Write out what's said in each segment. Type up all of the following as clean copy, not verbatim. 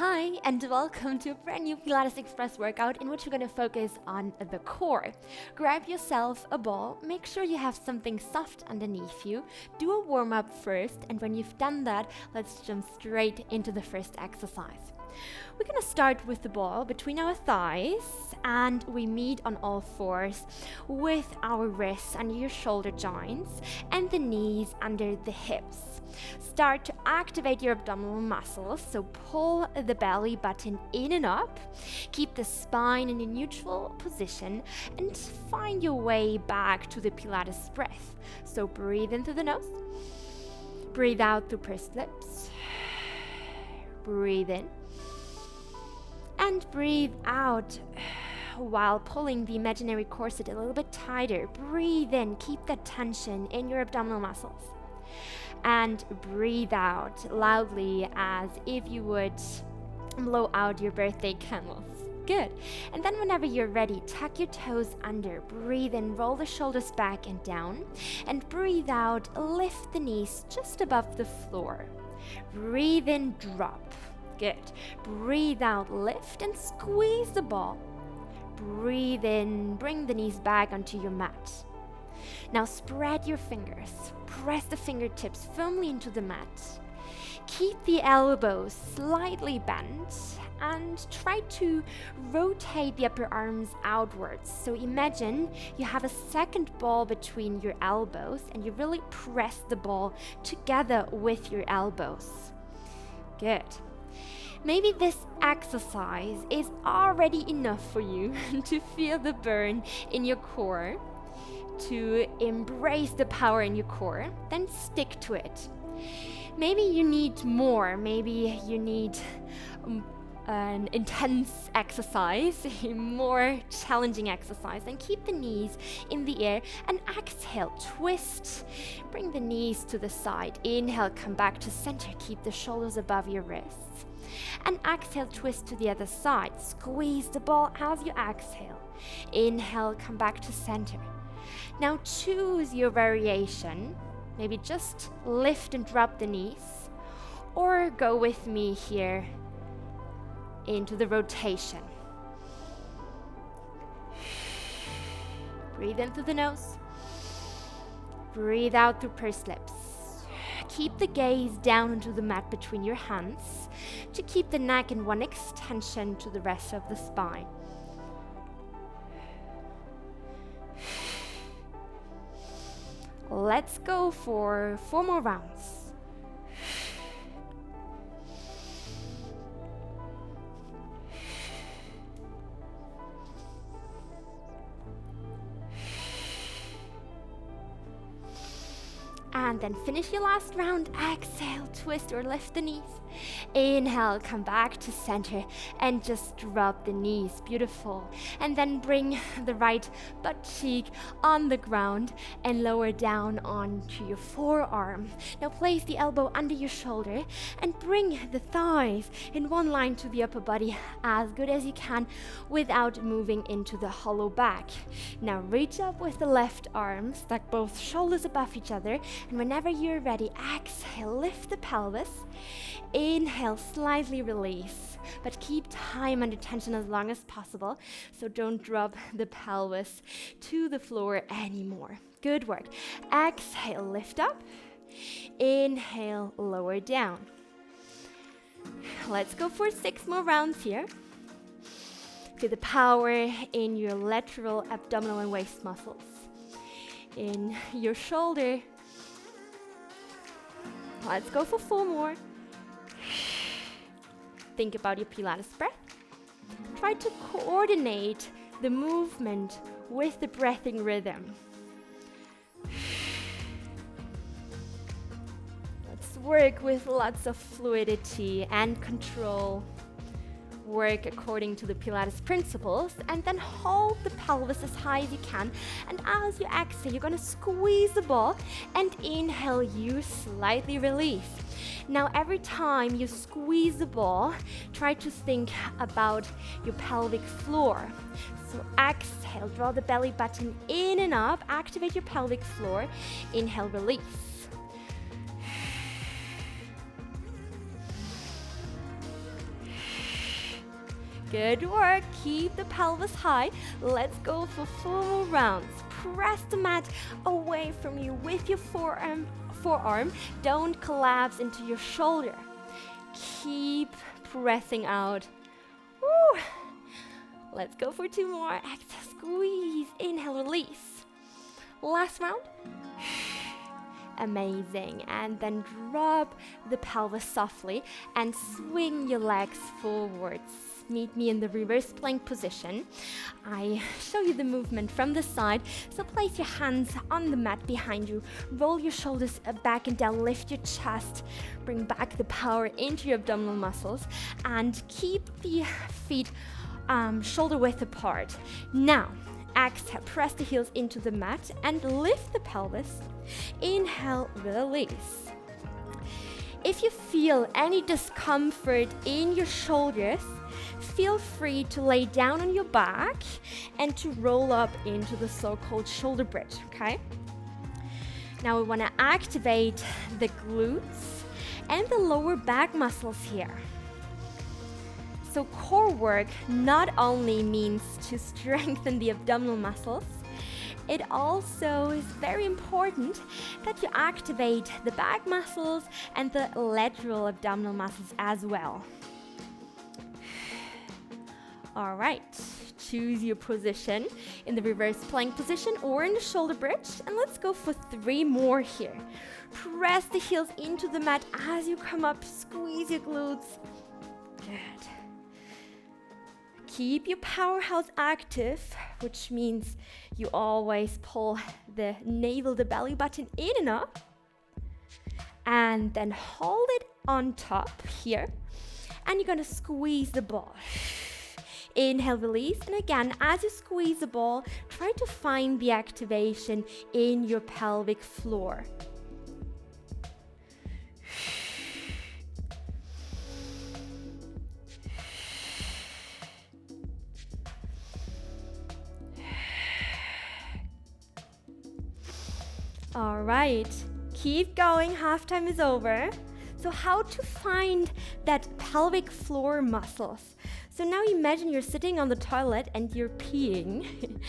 Hi, and welcome to a brand new Pilates Express workout in which we're going to focus on the core. Grab yourself a ball, make sure you have something soft underneath you, do a warm-up first, and when you've done that, let's jump straight into the first exercise. We're going to start with the ball between our thighs, and we meet on all fours with our wrists under your shoulder joints and the knees under the hips. Start to activate your abdominal muscles, so pull the belly button in and up, keep the spine in a neutral position, and find your way back to the Pilates breath. So breathe in through the nose, breathe out through pursed lips, breathe in, and breathe out while pulling the imaginary corset a little bit tighter. Breathe in, keep that tension in your abdominal muscles. And breathe out loudly as if you would blow out your birthday candles. Good. And then whenever you're ready, tuck your toes under. Breathe in, roll the shoulders back and down. And breathe out, lift the knees just above the floor. Breathe in, drop. Good. Breathe out, lift and squeeze the ball. Breathe in, bring the knees back onto your mat. Now spread your fingers. Press the fingertips firmly into the mat. Keep the elbows slightly bent and try to rotate the upper arms outwards. So imagine you have a second ball between your elbows and you really press the ball together with your elbows. Good. Maybe this exercise is already enough for you to feel the burn in your core, to embrace the power in your core, then stick to it. Maybe you need more. Maybe you need an intense exercise, a more challenging exercise. Then keep the knees in the air and exhale, twist. Bring the knees to the side. Inhale, come back to center. Keep the shoulders above your wrists. And exhale, twist to the other side. Squeeze the ball as you exhale. Inhale, come back to center. Now choose your variation. Maybe just lift and drop the knees, or go with me here into the rotation. Breathe in through the nose. Breathe out through pursed lips. Keep the gaze down onto the mat between your hands to keep the neck in one extension to the rest of the spine. Let's go for 4 more rounds. And then finish your last round. Exhale, twist or lift the knees. Inhale, come back to center and just drop the knees. Beautiful. And then bring the right butt cheek on the ground and lower down onto your forearm. Now place the elbow under your shoulder and bring the thighs in one line to the upper body as good as you can without moving into the hollow back. Now reach up with the left arm, stack both shoulders above each other, and whenever you're ready, exhale, lift the pelvis. Inhale, slightly release, but keep time under tension as long as possible, so don't drop the pelvis to the floor anymore. Good work. Exhale, lift up. Inhale, lower down. Let's go for 6 more rounds here. Feel the power in your lateral abdominal and waist muscles, in your shoulder. Let's go for 4 more. Think about your Pilates breath. Try to coordinate the movement with the breathing rhythm. Let's work with lots of fluidity and control. Work according to the Pilates principles, and then hold the pelvis as high as you can. And as you exhale, you're going to squeeze the ball, and inhale, you slightly release. Now every time you squeeze the ball, try to think about your pelvic floor. So exhale, draw the belly button in and up, activate your pelvic floor. Inhale, release. Good work. Keep the pelvis high. Let's go for 4 more rounds. Press the mat away from you with your forearm. Don't collapse into your shoulder. Keep pressing out. Woo. Let's go for 2 more. Exhale, squeeze. Inhale, release. Last round. Amazing. And then drop the pelvis softly and swing your legs forwards. Meet me in the reverse plank position. I show you the movement from the side. So place your hands on the mat behind you. Roll your shoulders back and down. Lift your chest. Bring back the power into your abdominal muscles. And keep the feet shoulder width apart. Now, exhale, press the heels into the mat and lift the pelvis. Inhale, release. If you feel any discomfort in your shoulders, feel free to lay down on your back and to roll up into the so-called shoulder bridge, okay? Now we want to activate the glutes and the lower back muscles here. So core work not only means to strengthen the abdominal muscles, it also is very important that you activate the back muscles and the lateral abdominal muscles as well. All right, choose your position in the reverse plank position or in the shoulder bridge, and let's go for 3 more here. Press the heels into the mat as you come up, squeeze your glutes. Good. Keep your powerhouse active, which means you always pull the navel, the belly button in and up, and then hold it on top here, and you're gonna squeeze the ball. Inhale, release, and again, as you squeeze the ball, try to find the activation in your pelvic floor. All right, keep going, halftime is over. So how to find that pelvic floor muscles? So now imagine you're sitting on the toilet and you're peeing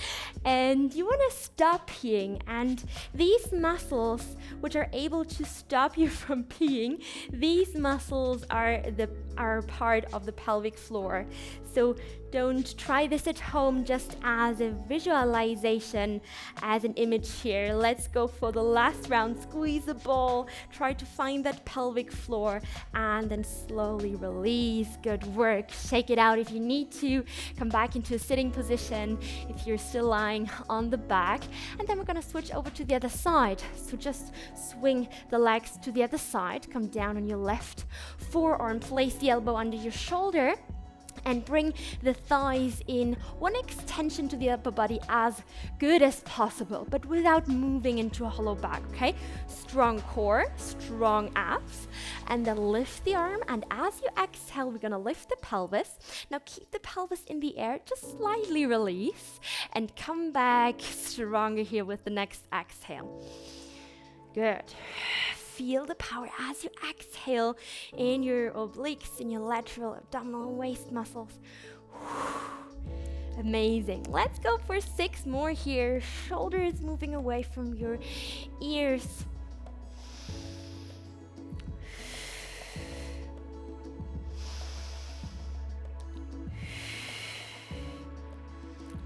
and you want to stop peeing, and these muscles which are able to stop you from peeing, these muscles are part of the pelvic floor. So don't try this at home, just as a visualization, as an image here. Let's go for the last round. Squeeze the ball, try to find that pelvic floor, and then slowly release. Good work. Shake it out if you need to. Come back into a sitting position if you're still lying on the back. And then we're gonna switch over to the other side. So just swing the legs to the other side. Come down on your left forearm, place the elbow under your shoulder, and bring the thighs in one extension to the upper body as good as possible, but without moving into a hollow back, okay? Strong core, strong abs, and then lift the arm, and as you exhale, we're gonna lift the pelvis. Now keep the pelvis in the air, just slightly release, and come back stronger here with the next exhale. Good. Feel the power as you exhale in your obliques, in your lateral abdominal waist muscles. Amazing. Let's go for 6 more here. Shoulders moving away from your ears.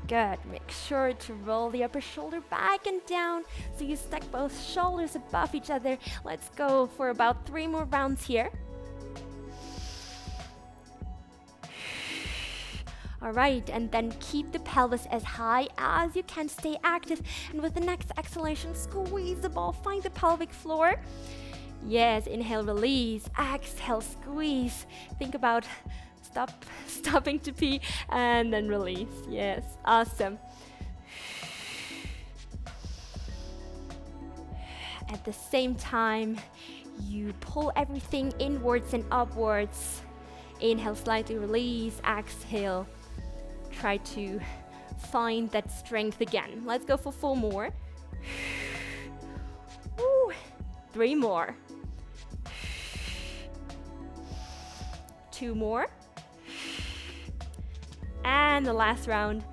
Good. Make sure to roll the upper shoulder back and down so you stack both shoulders above each other. Let's go for about 3 more rounds here. All right, and then keep the pelvis as high as you can. Stay active, and with the next exhalation, squeeze the ball, find the pelvic floor. Yes, inhale, release. Exhale, squeeze. Think about stopping to pee, and then release. Yes, awesome. At the same time, you pull everything inwards and upwards. Inhale, slightly release. Exhale, try to find that strength again. Let's go for 4 more. Woo. 3 more. 2 more. And the last round.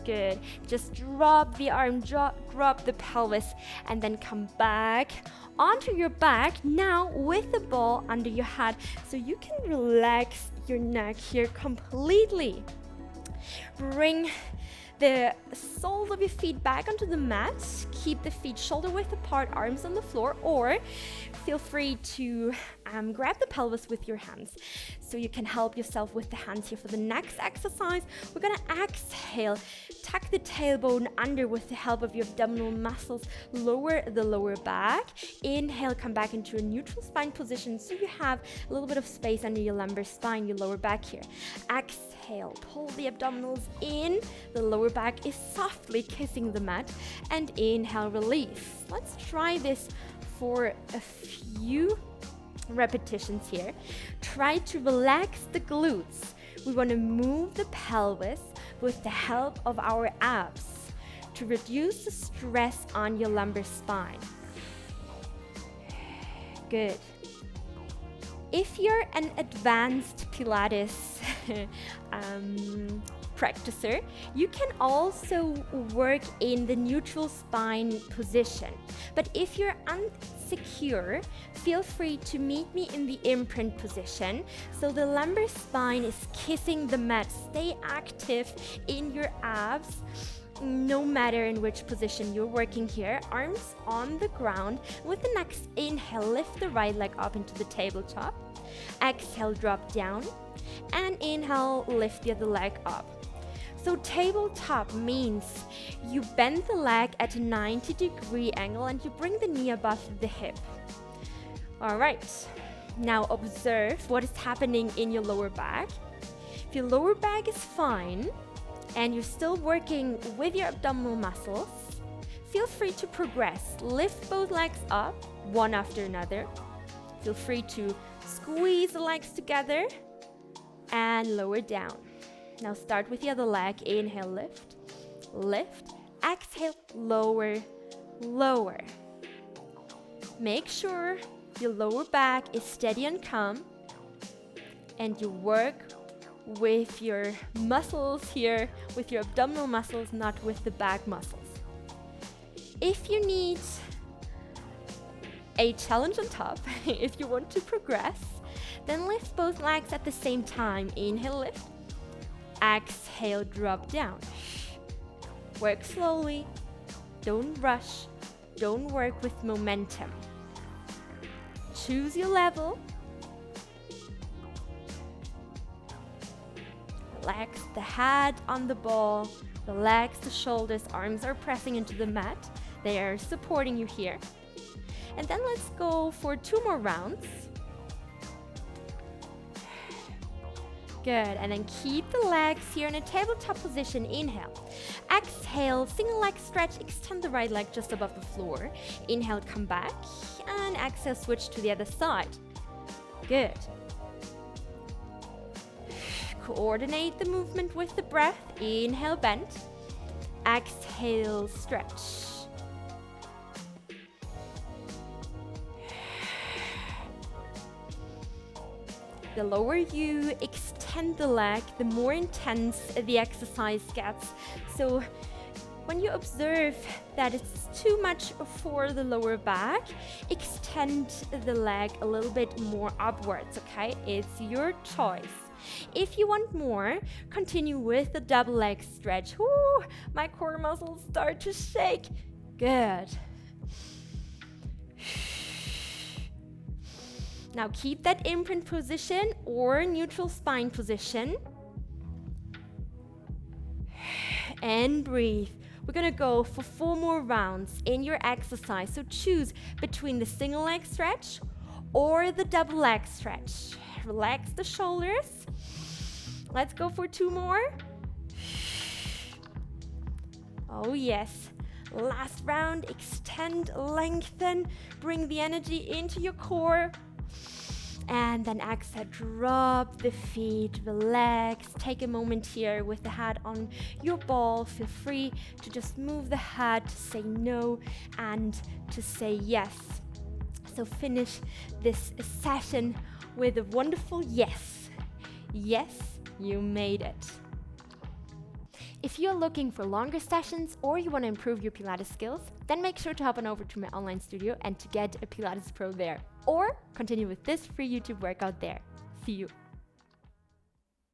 Good. Just drop the arm, drop the pelvis, and then come back onto your back, now with the ball under your head, so you can relax your neck here completely. Bring the soles of your feet back onto the mat. Keep the feet shoulder width apart, arms on the floor, or feel free to grab the pelvis with your hands. So you can help yourself with the hands here. For the next exercise, we're gonna exhale, tuck the tailbone under with the help of your abdominal muscles, lower the lower back. Inhale, come back into a neutral spine position so you have a little bit of space under your lumbar spine, your lower back here. Exhale, pull the abdominals in, the lower back is softly kissing the mat, and inhale, release. Let's try this for a few repetitions here. Try to relax the glutes. We want to move the pelvis with the help of our abs to reduce the stress on your lumbar spine. Good. If you're an advanced Pilates practicer, you can also work in the neutral spine position. But if you're insecure, feel free to meet me in the imprint position. So the lumbar spine is kissing the mat. Stay active in your abs, no matter in which position you're working here. Arms on the ground. With the next inhale, lift the right leg up into the tabletop. Exhale, drop down. And inhale, lift the other leg up. So tabletop means you bend the leg at a 90-degree angle and you bring the knee above the hip. All right, now observe what is happening in your lower back. If your lower back is fine and you're still working with your abdominal muscles, feel free to progress. Lift both legs up, one after another. Feel free to squeeze the legs together and lower down. Now start with the other leg. Inhale, lift, lift. Exhale, lower, lower. Make sure your lower back is steady and calm, and you work with your muscles here, with your abdominal muscles, not with the back muscles. If you need a challenge on top, if you want to progress, then lift both legs at the same time. Inhale, lift. Exhale, drop down. Work slowly. Don't rush. Don't work with momentum. Choose your level. Relax the head on the ball. Relax the shoulders. Arms are pressing into the mat. They are supporting you here. And then let's go for 2 more rounds. Good, and then keep the legs here in a tabletop position. Inhale. Exhale, single leg stretch, extend the right leg just above the floor. Inhale, come back, and exhale, switch to the other side. Good. Coordinate the movement with the breath. Inhale, bend. Exhale, stretch. The lower you extend the leg, the more intense the exercise gets. So when you observe that it's too much for the lower back, extend the leg a little bit more upwards, okay? It's your choice. If you want more, continue with the double leg stretch. Woo, my core muscles start to shake. Good. Now keep that imprint position or neutral spine position. And breathe. We're gonna go for 4 more rounds in your exercise. So choose between the single leg stretch or the double leg stretch. Relax the shoulders. Let's go for 2 more. Oh yes. Last round, extend, lengthen, bring the energy into your core. And then exhale, drop the feet, relax. Take a moment here with the head on your ball. Feel free to just move the head to say no and to say yes. So finish this session with a wonderful yes. Yes, You made it. If you're looking for longer sessions or you want to improve your Pilates skills, then make sure to hop on over to my online studio and to get a Pilates Pro there. Or continue with this free YouTube workout there. See you.